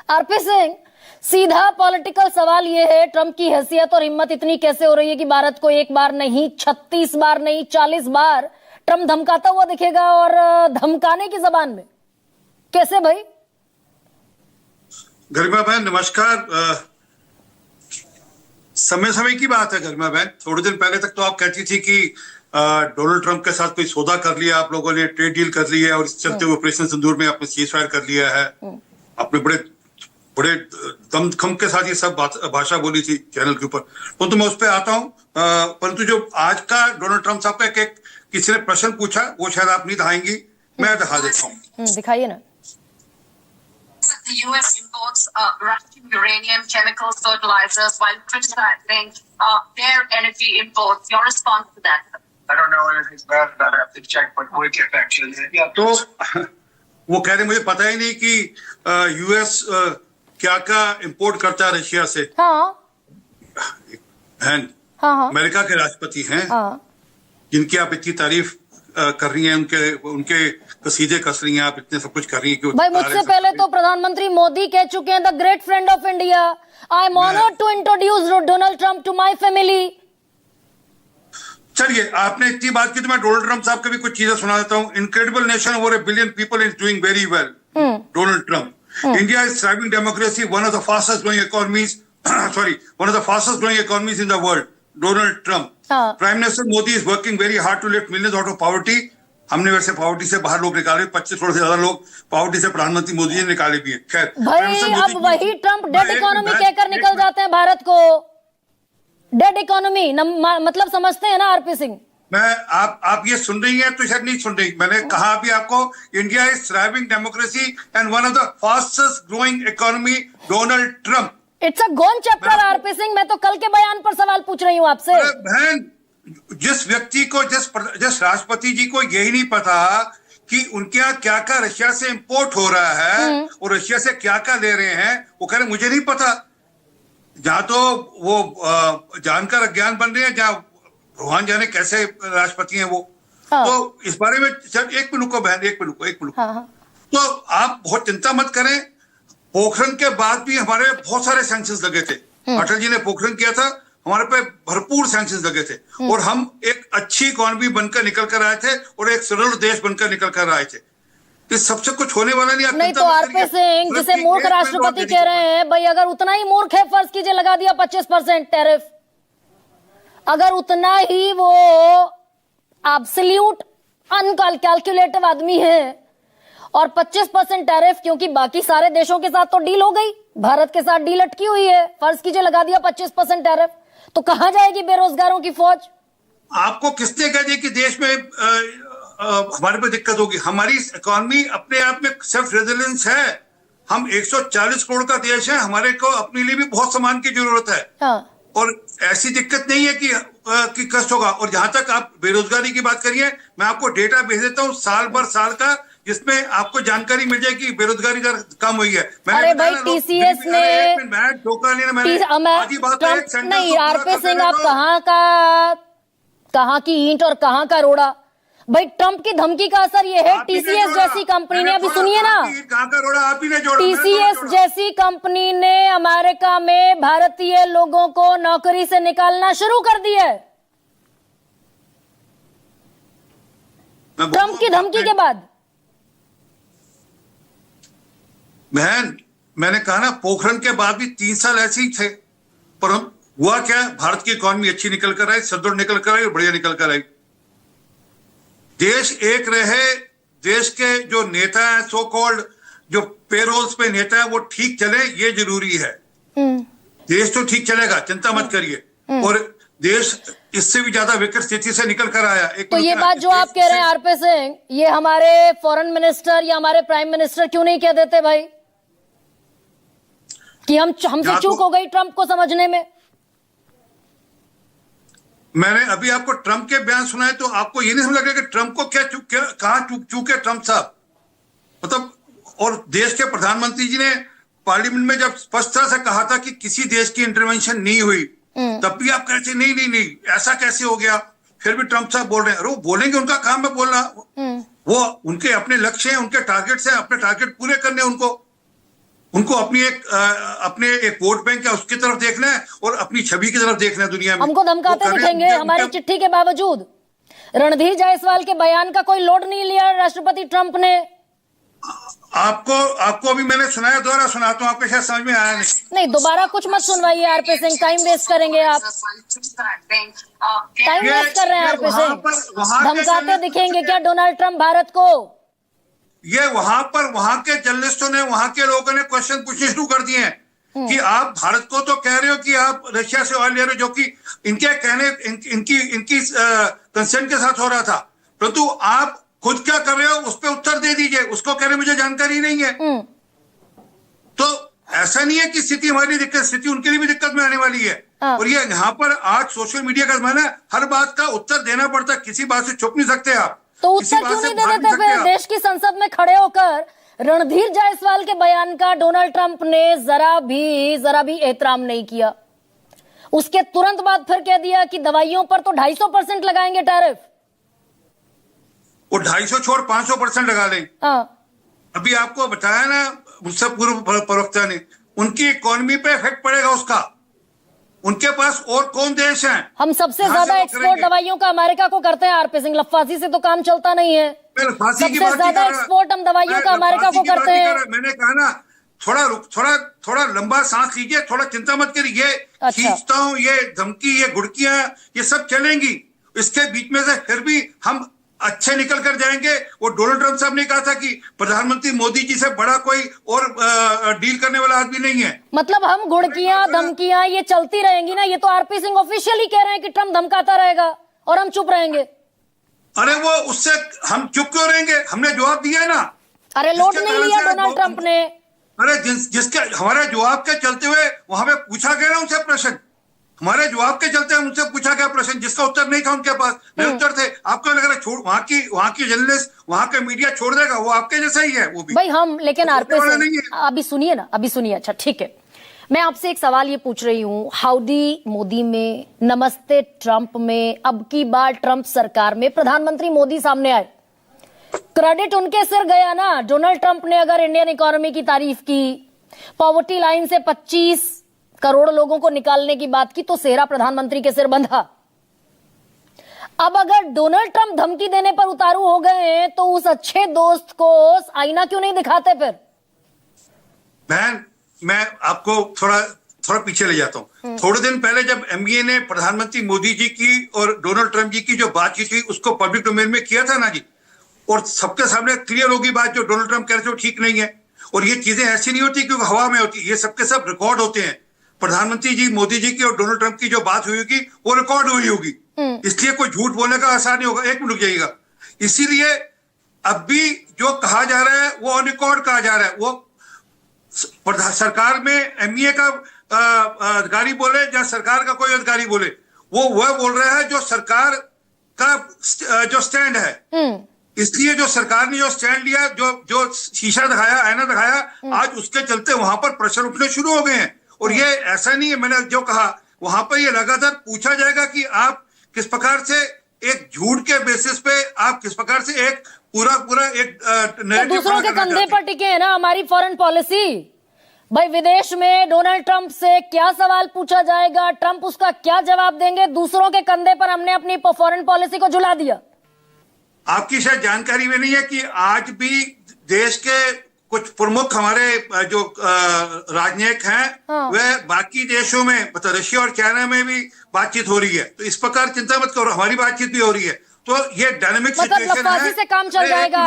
RP Singh, सीधा political सवाल ये है, ट्रंप की हैसियत और हिम्मत इतनी कैसे हो रही है कि भारत को एक बार नहीं 36 बार नहीं 40 बार ट्रंप धमकाता हुआ दिखेगा, और धमकाने की जबान में कैसे भाई? गरिमा बहन नमस्कार। समय समय की बात है गरिमा बहन। थोड़े दिन पहले तक तो आप कहती थी कि डोनाल्ड ट्रंप के साथ कोई सौदा कर लिया आप लोगों ने, ट्रेड डील कर ली है, और इस चलते हुए ऑपरेशन सिंदूर में आपने सीज फायर कर लिया है। आपने बड़े बड़े दमखम के साथ ये सब भाषा बोली थी चैनल के ऊपर। तो मैं उस पर आता हूँ, परंतु जो आज का डोनाल्ड ट्रंप साहब का किसी ने प्रश्न पूछा, वो शायद आप नहीं दिखाएंगी, मैं दिखा देता हूँ। दिखाइए ना। The U.S. imports Russian uranium, chemicals, fertilizers, while criticizing their energy imports. Your response to that? I don't know anything bad about it. I have to check, but we'll get back to you. Yeah. तो वो कह रहे मुझे पता ही नहीं कि US क्या क्या इंपोर्ट करता है रशिया से। हाँ। अमेरिका के राष्ट्रपति हैं, जिनकी आप इतनी तारीफ कर रही हैं, उनके कसीदे कस रही हैं, आप इतने सब कुछ कर रही हैं कि भाई मुझसे पहले तो प्रधानमंत्री मोदी कह चुके हैं, the great friend of India, I am honoured to introduce Donald Trump to my family. चलिए, आपने इतनी बात की तो मैं डोनाल्ड ट्रंप साहब की भी कुछ चीजें सुना देता हूँ। Incredible nation over a billion people is doing very well. Donald Trump, India is thriving democracy, one of the fastest growing economies, one of the fastest growing economies in the world. Donald Trump. Prime Minister Modi is working very hard to lift millions out of poverty. हमने वैसे poverty से बाहर लोग निकाले, 25 करोड़ से ज्यादा लोग poverty से प्रधानमंत्री मोदी जी ने निकाले भी हैं। खैर भाई, अब वही ट्रंप डेड इकोनॉमी कहकर निकल जाते हैं भारत को। डेड इकोनॉमी मतलब समझते हैं ना आरपी सिंह? मैं आप ये सुन रही हैं तो शायद नहीं सुन रही। मैंने कहा अभी आपको, India is thriving democracy and one of the fastest growing economy, Donald Trump. It's a gone chapter RP Singh. मैं तो कल के बयान पर सवाल पूछ रही हूँ आपसे। बहन, जिस व्यक्ति को, जिस राष्ट्रपति जी को यही नहीं पता कि उनके यहाँ क्या क्या रशिया से इंपोर्ट हो रहा है और रशिया से क्या क्या ले रहे हैं, वो कह रहे मुझे नहीं पता। जहां तो वो जानकर अज्ञान बन रहे हैं, जहां भगवान जाने कैसे राष्ट्रपति हैं वो। तो इस बारे में एक मिनट को बहन, एक मिनट। तो आप बहुत चिंता मत करें। पोखरण के बाद भी हमारे बहुत सारे सैंक्शंस लगे थे। अटल जी ने पोखरण किया था, हमारे पे भरपूर सैंक्शंस लगे थे, और हम एक अच्छी इकोनॉमी बनकर निकल कर आए थे और एक सरल देश बनकर निकल कर आए थे। इस सबसे कुछ होने वाला नहीं। तो आरपी सिंह, जिसे मूर्ख राष्ट्रपति कह रहे हैं, भाई अगर उतना ही मूर्ख है, फर्ज कीजिए लगा दिया 25% टैरिफ, अगर उतना ही वो एब्सोल्यूट अनकैलकुलेटिव आदमी है और 25% टैरिफ, क्योंकि बाकी सारे देशों के साथ तो डील हो गई, भारत के साथ डील अटकी हुई है, फर्ज कीजिए लगा दिया 25% टैरिफ, तो कहां जाएगी बेरोजगारों की फौज? आपको किसने कह दिया कि देश में हमारे पे दिक्कत होगी? हमारी इकोनॉमी अपने आप में सेल्फ रेजिलियंस है। हम 140 करोड़ का देश है, हमारे को अपने लिए भी बहुत सामान की जरूरत है। और ऐसी दिक्कत नहीं है कि कष्ट होगा। और जहां तक आप बेरोजगारी की बात करिए, मैं आपको डेटा भेज देता हूँ साल भर साल का, जिसमें आपको जानकारी मिल जाएगी बेरोजगारी दर कम हुई है। अरे भाई, टीसीएस ने नहीं, आरपी सिंह आप कहाँ की ईंट और कहाँ का रोड़ा? भाई ट्रंप की धमकी का असर ये है, टीसीएस जैसी कंपनी ने, अभी सुनिए ना, टीसीएस जैसी कंपनी ने अमेरिका में भारतीय लोगों को नौकरी से निकालना शुरू कर दिया है ट्रंप की धमकी के बाद। बहन, मैंने कहा ना, पोखरण के बाद भी 3 साल ऐसे ही थे, पर हुआ क्या? भारत की इकोनॉमी अच्छी निकल कर आई, सदृढ़ निकल कर आई और बढ़िया निकल कर आई। देश एक रहे, देश के जो नेता हैं, सो कॉल्ड जो पेरोल्स पे नेता है, वो ठीक चले, ये जरूरी है। देश तो ठीक चलेगा, चिंता मत करिए। और देश इससे भी ज्यादा विकट स्थिति से निकल कर आया। तो ये बात जो आप कह रहे हैं आरपी सिंह, ये हमारे फॉरेन मिनिस्टर या हमारे प्राइम मिनिस्टर क्यों नहीं कह देते भाई कि हमसे चूक हो गई ट्रंप को समझने में? मैंने अभी आपको ट्रंप के बयान सुनाए, तो आपको ये नहीं समझ लगा कि ट्रंप को कहां चूके ट्रंप साहब? मतलब, और देश के प्रधानमंत्री जी ने पार्लियामेंट में जब स्पष्ट तरह से कहा था कि किसी देश की इंटरवेंशन नहीं हुई, तब भी आप कहते नहीं, ऐसा कैसे हो गया? फिर भी ट्रंप साहब बोल रहे हैं। अरे वो बोलेंगे, उनका काम है बोलना। वो उनके अपने लक्ष्य हैं, उनके टारगेट्स हैं, अपने टारगेट पूरे करने उनको। उनको अपने एक वोट बैंक है उसकी तरफ देखना है और अपनी छवि की तरफ देखना है दुनिया में। हमको धमकाते दिखेंगे हमारी चिट्ठी के बावजूद। रणधीर जायसवाल के बयान का कोई लोड नहीं लिया राष्ट्रपति ट्रंप ने। आपको अभी मैंने सुनाया, दोबारा सुनाता हूं, आपको शायद समझ में आया नहीं, दोबारा कुछ मत सुनवाइए आरपी सिंह, टाइम वेस्ट करेंगे आप, टाइम वेस्ट कर रहे हैं आरपी सिंह। धमकाते दिखेंगे क्या डोनाल्ड ट्रंप भारत को? ये वहां के जर्नलिस्टों ने, वहां के लोगों ने क्वेश्चन पूछने शुरू कर दिए हैं कि आप भारत को तो कह रहे हो कि आप रशिया से ऑयल ले रहे हो, जो कि इनके कहने इनकी कंसेंट के साथ हो रहा था, परंतु आप खुद क्या कर रहे हो उस पर उत्तर दे दीजिए। उसको कह रहे मुझे जानकारी नहीं है। तो ऐसा नहीं है कि स्थिति हमारी दिक्कत, स्थिति उनके लिए भी दिक्कत में आने वाली है। और ये यहाँ पर आज सोशल मीडिया का जमाना है, हर बात का उत्तर देना पड़ता है, किसी बात से छुप नहीं सकते आप। तो उत्तर क्यों नहीं दे देते फिर? देश की संसद में खड़े होकर रणधीर जायसवाल के बयान का डोनाल्ड ट्रंप ने जरा भी एहतराम नहीं किया। उसके तुरंत बाद फिर कह दिया कि दवाइयों पर तो 250% लगाएंगे टैरिफ। वो 250 छोड़ 500% लगा लें। अभी आपको बताया ना मुझसे पूर्व प्रवक्ता ने, उनकी इकोनॉमी पे इफेक्ट पड़ेगा उसका। उनके पास और कौन देश हैं? हम सबसे ज्यादा एक्सपोर्ट दवाइयों का अमेरिका को करते हैं आरपी सिंह। लफाजी से तो काम चलता नहीं है। सबसे ज्यादा एक्सपोर्ट हम दवाइयों का अमेरिका को करते हैं। मैंने कहा ना, थोड़ा लंबा सांस लीजिए, थोड़ा चिंता मत करिए। खींचता हूं, ये धमकी, ये घुड़कियां, ये सब चलेंगी। इसके बीच में से फिर भी हम अच्छे निकल कर जाएंगे। वो डोनाल्ड ट्रंप साहब ने कहा था कि प्रधानमंत्री मोदी जी से बड़ा कोई और डील करने वाला आदमी नहीं है। मतलब हम घुड़कियां, धमकियां ये चलती रहेंगी ना। ये तो आरपी सिंह ऑफिशियली कह रहे हैं कि ट्रंप धमकाता रहेगा और हम चुप रहेंगे। अरे वो उससे हम चुप क्यों रहेंगे? हमने जवाब दिया है ना। अरे लोड नहीं लिया डोनाल्ड ट्रंप ने। अरे जिसके हमारे जवाब के चलते हुए वहां पे पूछा गया ना उनसे प्रश्न, हमारे जवाब के चलते उनसे पूछा गया प्रश्न जिसका उत्तर नहीं था उनके पास, नहीं उत्तर थे। आपको लग रहा है छोड़ वहां की जर्नलिस्ट, वहां का मीडिया छोड़ देगा? वो आपके जैसा ही है वो भी भाई। हम लेकिन आरपी सिंह अभी सुनिए ना, अभी सुनिए। अच्छा ठीक है, मैं आपसे एक सवाल ये पूछ रही हूँ। हाउडी मोदी में, नमस्ते ट्रंप में, अब की बार ट्रंप सरकार में प्रधानमंत्री मोदी सामने आए, क्रेडिट उनके सिर गया ना। डोनाल्ड ट्रंप ने अगर इंडियन इकोनॉमी की तारीफ की, पॉवर्टी लाइन से 25 करोड़ लोगों को निकालने की बात की, तो सेहरा प्रधानमंत्री के सिर बंधा। अब अगर डोनाल्ड ट्रंप धमकी देने पर उतारू हो गए हैं तो उस अच्छे दोस्त को आईना क्यों नहीं दिखाते फिर? बहन, मैं आपको थोड़ा पीछे ले जाता हूं। थोड़े दिन पहले जब एमबीए ने प्रधानमंत्री मोदी जी की और डोनाल्ड ट्रंप जी की जो बातचीत हुई उसको पब्लिक डोमेन में किया था ना जी, और सबके सामने क्लियर होगी बात, जो डोनाल्ड ट्रंप कह रहे थे वो ठीक नहीं है। और ये चीजें ऐसी नहीं होती क्योंकि हवा में होती, ये सबके सब रिकॉर्ड होते हैं। प्रधानमंत्री जी मोदी जी की और डोनाल्ड ट्रंप की जो बात हुई होगी वो रिकॉर्ड हुई होगी, इसलिए कोई झूठ बोलने का आसार नहीं होगा। एक मिनट जाइएगा। इसीलिए अब भी जो कहा जा रहा है वो ऑन रिकॉर्ड कहा जा रहा है। वो सरकार में एमईए का अधिकारी बोले या सरकार का कोई अधिकारी बोले, वो वह बोल रहा है जो सरकार का जो स्टैंड है। इसलिए जो सरकार ने जो स्टैंड लिया, जो शीशा दिखाया, आईना दिखाया, आज उसके चलते वहां पर प्रश्न उठने शुरू हो गए हैं। और ये ऐसा नहीं है, मैंने जो कहा वहां पर ये लगातार पूछा जाएगा कि आप किस प्रकार से एक झूठ के बेसिस पे, आप किस प्रकार से एक पूरा एक तो दूसरों के कंधे पर टिके है ना हमारी फॉरेन पॉलिसी। भाई विदेश में डोनाल्ड ट्रंप से क्या सवाल पूछा जाएगा, ट्रंप उसका क्या जवाब देंगे? दूसरों के कंधे पर हमने अपनी फॉरेन पॉलिसी को झुला दिया। आपकी शायद जानकारी में नहीं है कि आज भी देश के कुछ प्रमुख हमारे जो राजनयिक हैं, वह बाकी देशों में, मतलब रशिया और चाइना में भी बातचीत हो रही है। तो इस प्रकार चिंता मत करो, हमारी बातचीत भी हो रही है। तो ये डायनामिक सिचुएशन है, से काम चल जाएगा।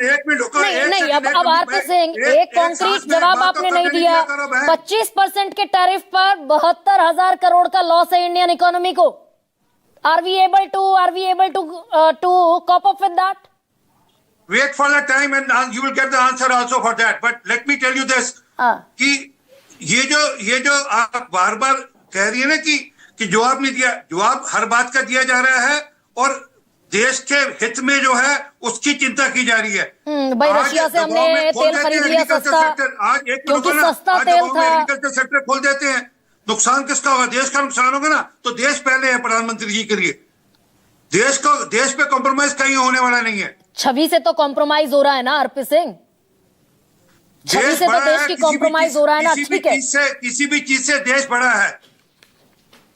एक मिनट रुको। नहीं, अब आरपी सिंह, एक कॉन्क्रीट जवाब आपने नहीं दिया। 25% के टैरिफ पर 72,000 करोड़ का लॉस है इंडियन इकोनॉमी को। Are we able to cope up with that? Wait for the time and you will get the answer also for that. But let me tell you this, कि ये जो आप बार बार कह रही है ना कि जवाब नहीं दिया, जवाब हर बात का दिया जा रहा है और देश के हित में जो है उसकी चिंता की जा रही है। भाई रशिया से हमने तेल खरीद लिया सस्ता, आज एक क्योंकि सस्ता तेल था। एग्रीकल्चर सेक्टर खोल देते हैं, नुकसान किसका होगा? देश का नुकसान होगा ना। तो देश पहले है प्रधानमंत्री जी के लिए। देश पे कॉम्प्रोमाइज कहीं होने वाला नहीं है। छवि से तो कॉम्प्रोमाइज हो रहा है ना आरपी सिंह। छवि से तो देश की कॉम्प्रोमाइज हो रहा है ना, ठीक है। किसी भी चीज से देश बड़ा है।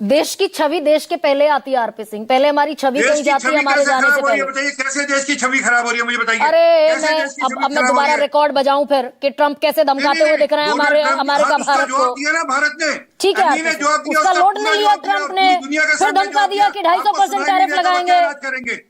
देश की छवि देश के पहले आती है आरपी सिंह, पहले हमारी छवि कहीं जाती है हमारे जाने से पहले। बताइए कैसे देश की छवि खराब हो रही है, मुझे बताइए। अरे अब मैं दोबारा रिकॉर्ड बजाऊं फिर कि ट्रम्प कैसे धमकाते हुए दिख रहे हैं अमेरिका भारत को। भारत ने ठीक है, उसका लोड नहीं लिया ट्रम्प ने, फिर धमका दिया कि 250% टैरिफ लगाएंगे।